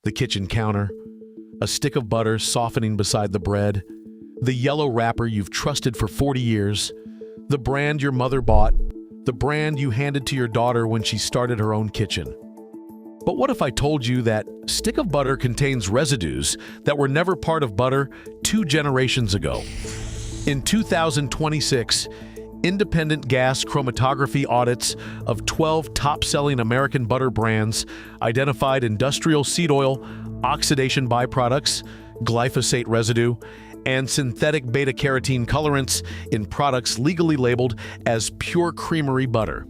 the kitchen counter, a stick of butter softening beside the bread, the yellow wrapper you've trusted for 40 years, the brand your mother bought, the brand you handed to your daughter when she started her own kitchen. But what if I told you that stick of butter contains residues that were never part of butter 2 generations ago? In 2026, independent gas chromatography audits of 12 top-selling American butter brands identified industrial seed oil, oxidation byproducts, glyphosate residue, and synthetic beta-carotene colorants in products legally labeled as pure creamery butter.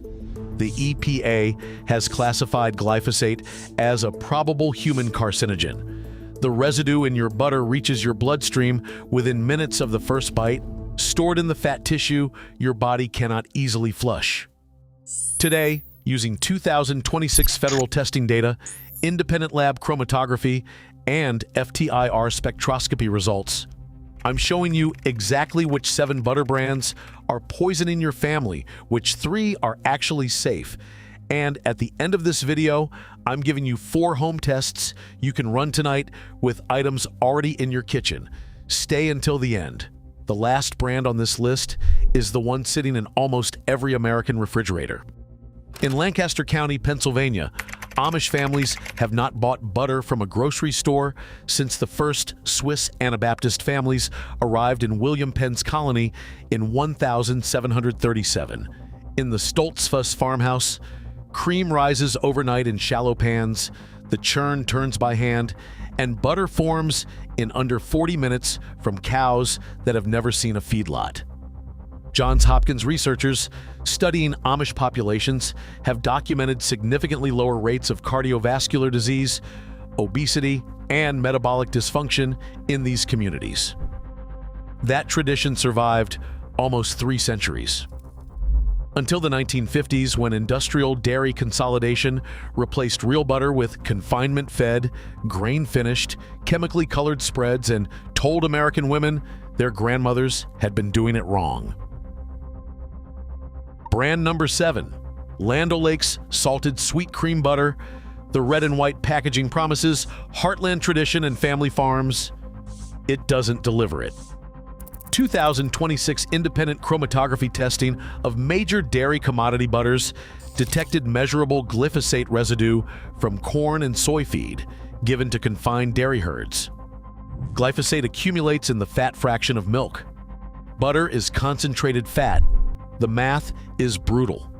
The EPA has classified glyphosate as a probable human carcinogen. The residue in your butter reaches your bloodstream within minutes of the first bite, stored in the fat tissue your body cannot easily flush. Today, using 2026 federal testing data, independent lab chromatography, and FTIR spectroscopy results, I'm showing you exactly which 7 butter brands are poisoning your family, which 3 are actually safe. And at the end of this video, I'm giving you 4 home tests you can run tonight with items already in your kitchen. Stay until the end. The last brand on this list is the one sitting in almost every American refrigerator. In Lancaster County, Pennsylvania, Amish families have not bought butter from a grocery store since the first Swiss Anabaptist families arrived in William Penn's colony in 1737. In the Stoltzfus farmhouse, cream rises overnight in shallow pans, the churn turns by hand, and butter forms in under 40 minutes from cows that have never seen a feedlot. Johns Hopkins researchers studying Amish populations have documented significantly lower rates of cardiovascular disease, obesity, and metabolic dysfunction in these communities. That tradition survived almost 3 centuries. Until the 1950s, when industrial dairy consolidation replaced real butter with confinement-fed, grain-finished, chemically colored spreads and told American women their grandmothers had been doing it wrong. Brand number 7, Land O'Lakes Salted Sweet Cream Butter. The red and white packaging promises heartland tradition and family farms. It doesn't deliver it. 2026 independent chromatography testing of major dairy commodity butters detected measurable glyphosate residue from corn and soy feed given to confined dairy herds. Glyphosate accumulates in the fat fraction of milk. Butter is concentrated fat. The math is brutal.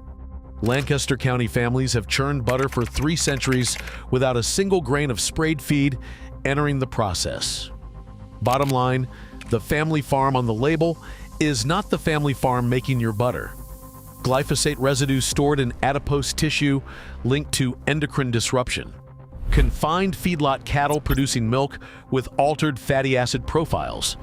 Lancaster County families have churned butter for 3 centuries without a single grain of sprayed feed entering the process. Bottom line, the family farm on the label is not the family farm making your butter. Glyphosate residue stored in adipose tissue linked to endocrine disruption. Confined feedlot cattle producing milk with altered fatty acid profiles.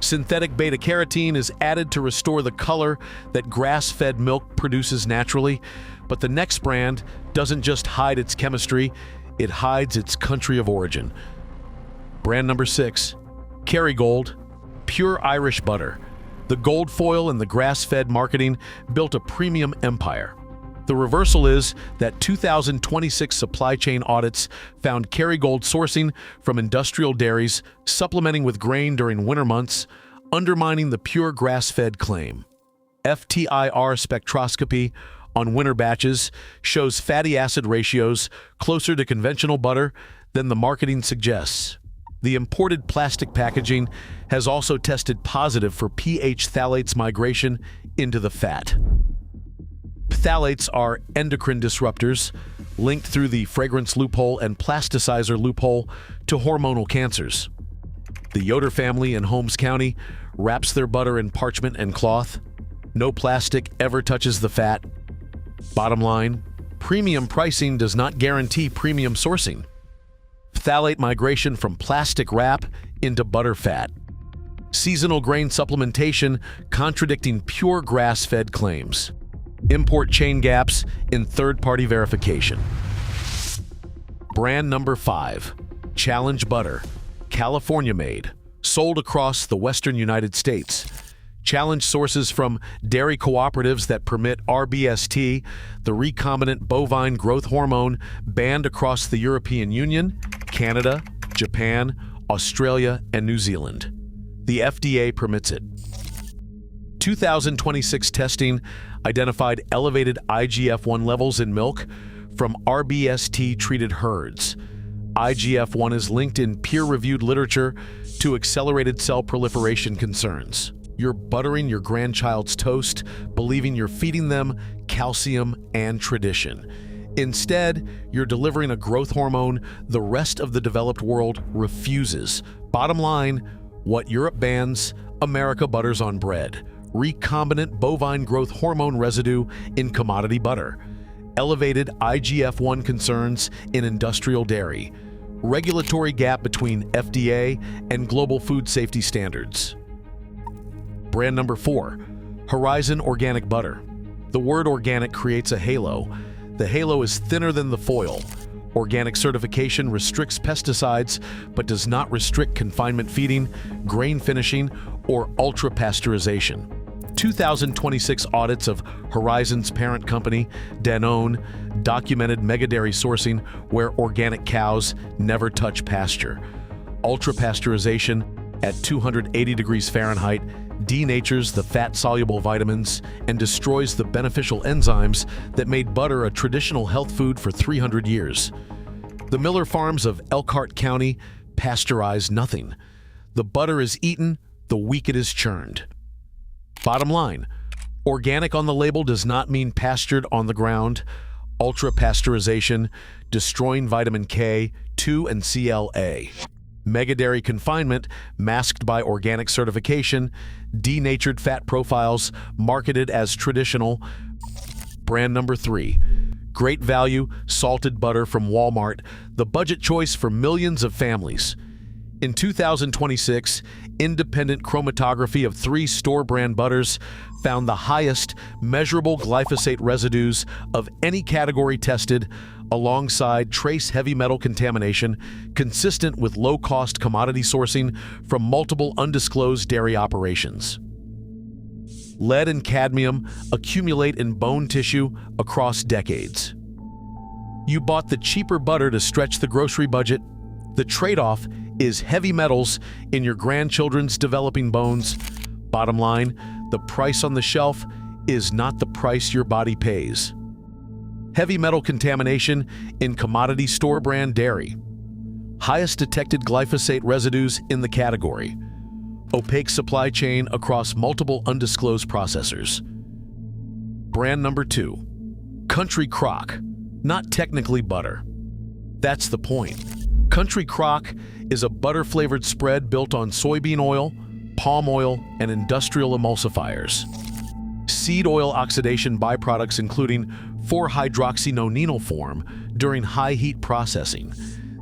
Synthetic beta-carotene is added to restore the color that grass-fed milk produces naturally, but the next brand doesn't just hide its chemistry, it hides its country of origin. Brand number 6, Kerrygold, Pure Irish Butter. The gold foil and the grass-fed marketing built a premium empire. The reversal is that 2026 supply chain audits found Kerrygold sourcing from industrial dairies, supplementing with grain during winter months, undermining the pure grass-fed claim. FTIR spectroscopy on winter batches shows fatty acid ratios closer to conventional butter than the marketing suggests. The imported plastic packaging has also tested positive for pH phthalates migration into the fat. Phthalates are endocrine disruptors linked through the fragrance loophole and plasticizer loophole to hormonal cancers. The Yoder family in Holmes County wraps their butter in parchment and cloth. No plastic ever touches the fat. Bottom line, premium pricing does not guarantee premium sourcing. Phthalate migration from plastic wrap into butter fat. Seasonal grain supplementation contradicting pure grass-fed claims. Import chain gaps in third-party verification. Brand number 5, Challenge Butter, California-made, sold across the western United States. Challenge sources from dairy cooperatives that permit RBST, the recombinant bovine growth hormone banned across the European Union, Canada, Japan, Australia, and New Zealand. The FDA permits it. 2026 testing identified elevated IGF-1 levels in milk from RBST-treated herds. IGF-1 is linked in peer-reviewed literature to accelerated cell proliferation concerns. You're buttering your grandchild's toast, believing you're feeding them calcium and tradition. Instead, you're delivering a growth hormone the rest of the developed world refuses. Bottom line, what Europe bans, America butters on bread. Recombinant bovine growth hormone residue in commodity butter. Elevated IGF-1 concerns in industrial dairy. Regulatory gap between FDA and global food safety standards. Brand number 4, Horizon Organic Butter. The word organic creates a halo. The halo is thinner than the foil. Organic certification restricts pesticides, but does not restrict confinement feeding, grain finishing, or ultra-pasteurization. 2026 audits of Horizon's parent company, Danone, documented megadairy sourcing where organic cows never touch pasture. Ultra-pasteurization at 280 degrees Fahrenheit denatures the fat-soluble vitamins and destroys the beneficial enzymes that made butter a traditional health food for 300 years. The Miller farms of Elkhart County pasteurize nothing. The butter is eaten the week it is churned. Bottom line, organic on the label does not mean pastured on the ground. Ultra-pasteurization, destroying vitamin K, 2, and CLA. Megadairy confinement, masked by organic certification. Denatured fat profiles, marketed as traditional. Brand number 3, great value, salted butter from Walmart, the budget choice for millions of families. In 2026, independent chromatography of 3 store-brand butters found the highest measurable glyphosate residues of any category tested, alongside trace heavy metal contamination consistent with low-cost commodity sourcing from multiple undisclosed dairy operations. Lead and cadmium accumulate in bone tissue across decades. You bought the cheaper butter to stretch the grocery budget. The trade-off is heavy metals in your grandchildren's developing bones. Bottom line, the price on the shelf is not the price your body pays. Heavy metal contamination in commodity store-brand dairy. Highest detected glyphosate residues in the category. Opaque supply chain across multiple undisclosed processors. Brand number 2, Country Crock, not technically butter. That's the point. Country Crock is a butter-flavored spread built on soybean oil, palm oil, and industrial emulsifiers. Seed oil oxidation byproducts including 4-hydroxynonenal form during high-heat processing.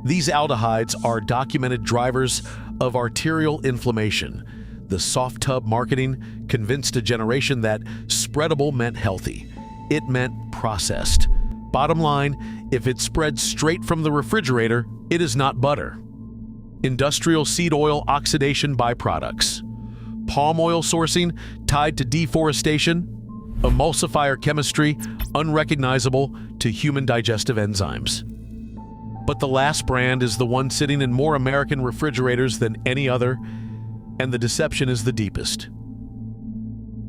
These aldehydes are documented drivers of arterial inflammation. The soft tub marketing convinced a generation that spreadable meant healthy. It meant processed. Bottom line, if it spreads straight from the refrigerator, it is not butter. Industrial seed oil oxidation byproducts. Palm oil sourcing tied to deforestation. Emulsifier chemistry unrecognizable to human digestive enzymes. But the last brand is the one sitting in more American refrigerators than any other, and the deception is the deepest.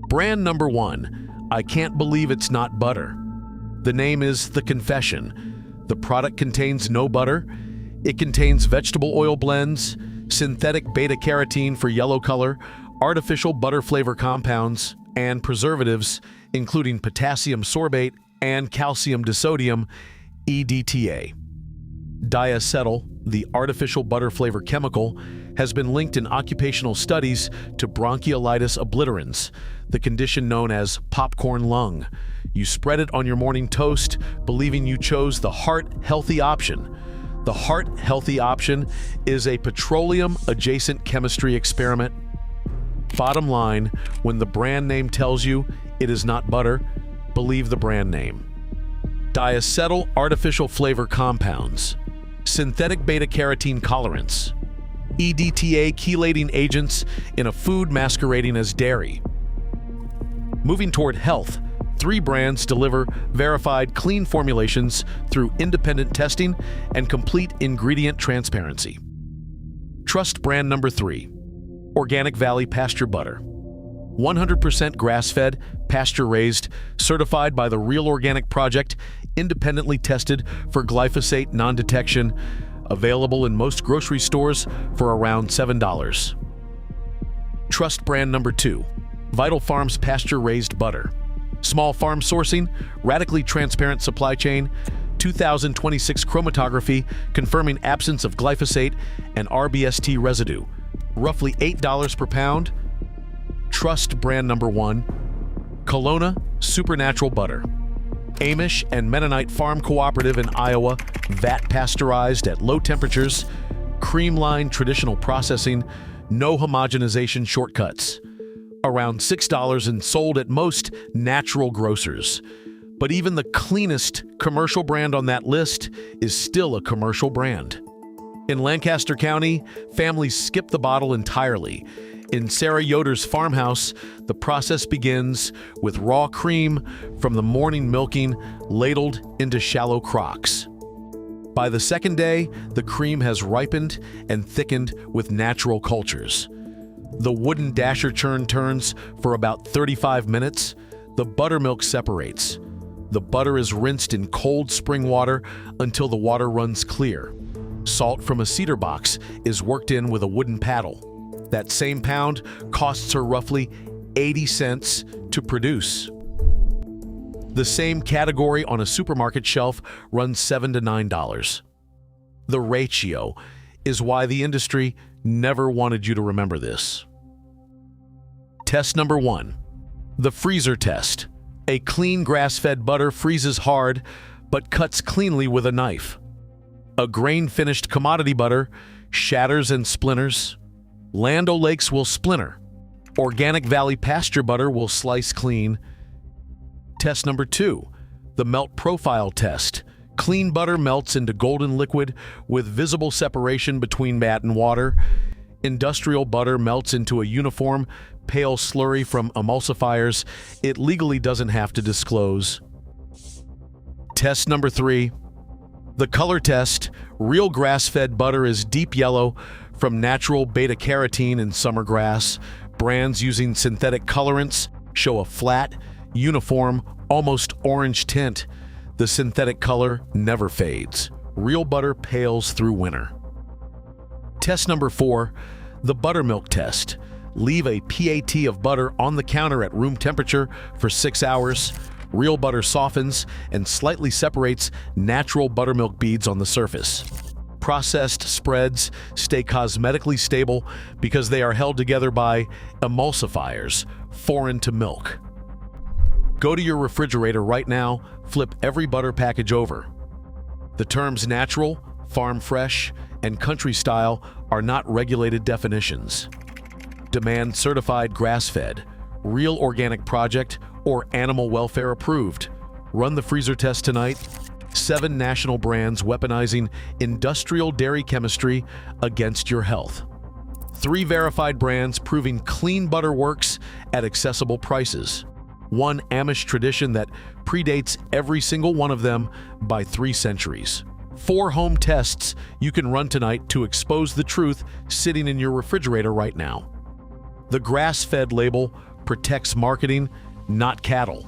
Brand number 1, I can't believe it's not butter. The name is The Confession. The product contains no butter. It contains vegetable oil blends, synthetic beta-carotene for yellow color, artificial butter flavor compounds, and preservatives, including potassium sorbate and calcium disodium, EDTA. Diacetyl, the artificial butter flavor chemical, has been linked in occupational studies to bronchiolitis obliterans, the condition known as popcorn lung. You spread it on your morning toast, believing you chose the heart-healthy option. The heart-healthy option is a petroleum-adjacent chemistry experiment. Bottom line, when the brand name tells you it is not butter, believe the brand name. Diacetyl artificial flavor compounds. Synthetic beta-carotene colorants. EDTA chelating agents in a food masquerading as dairy. Moving toward health, 3 brands deliver verified clean formulations through independent testing and complete ingredient transparency. Trust brand number 3, Organic Valley Pasture Butter. 100% grass-fed, pasture-raised, certified by the Real Organic Project, independently tested for glyphosate non-detection, available in most grocery stores for around $7. Trust brand number 2, Vital Farms Pasture-Raised Butter. Small farm sourcing, radically transparent supply chain, 2026 chromatography confirming absence of glyphosate and RBST residue. Roughly $8 per pound. Trust brand number 1, Kelowna Supernatural Butter. Amish and Mennonite Farm Cooperative in Iowa, vat pasteurized at low temperatures, cream line traditional processing, no homogenization shortcuts. Around $6 and sold at most natural grocers. But even the cleanest commercial brand on that list is still a commercial brand. In Lancaster County, families skip the bottle entirely. In Sarah Yoder's farmhouse, the process begins with raw cream from the morning milking ladled into shallow crocks. By the second day, the cream has ripened and thickened with natural cultures. The wooden dasher churn turns for about 35 minutes. The buttermilk separates. The butter is rinsed in cold spring water until the water runs clear. Salt from a cedar box is worked in with a wooden paddle. That same pound costs her roughly 80 cents to produce. The same category on a supermarket shelf runs $7 to $9. The ratio is why the industry never wanted you to remember this. Test number 1, the freezer test. A clean grass-fed butter freezes hard, but cuts cleanly with a knife. A grain-finished commodity butter shatters and splinters. Land O'Lakes will splinter. Organic Valley Pasture Butter will slice clean. Test number 2, the melt profile test. Clean butter melts into golden liquid with visible separation between vat and water. Industrial butter melts into a uniform, pale slurry from emulsifiers it legally doesn't have to disclose. Test number 3, the color test. Real grass-fed butter is deep yellow from natural beta-carotene in summer grass. Brands using synthetic colorants show a flat, uniform, almost orange tint. The synthetic color never fades. Real butter pales through winter. Test number 4, the buttermilk test. Leave a PAT of butter on the counter at room temperature for 6 hours. Real butter softens and slightly separates natural buttermilk beads on the surface. Processed spreads stay cosmetically stable because they are held together by emulsifiers foreign to milk. Go to your refrigerator right now, flip every butter package over. The terms natural, farm fresh, and country style are not regulated definitions. Demand certified grass-fed, Real Organic Project, or animal welfare approved. Run the freezer test tonight. 7 national brands weaponizing industrial dairy chemistry against your health. 3 verified brands proving clean butter works at accessible prices. 1 Amish tradition that predates every single one of them by 3 centuries. 4 home tests you can run tonight to expose the truth sitting in your refrigerator right now. The grass-fed label protects marketing, not cattle.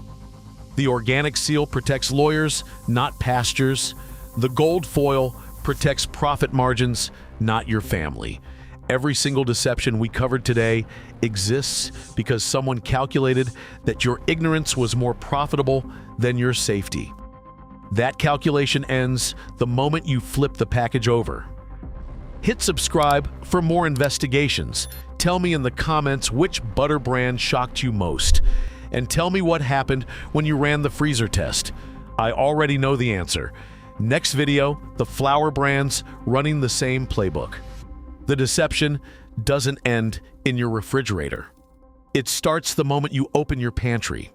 The organic seal protects lawyers, not pastures. The gold foil protects profit margins, not your family. Every single deception we covered today exists because someone calculated that your ignorance was more profitable than your safety. That calculation ends the moment you flip the package over. Hit subscribe for more investigations. Tell me in the comments which butter brand shocked you most. And tell me what happened when you ran the freezer test. I already know the answer. Next video, the flour brands running the same playbook. The deception doesn't end in your refrigerator. It starts the moment you open your pantry.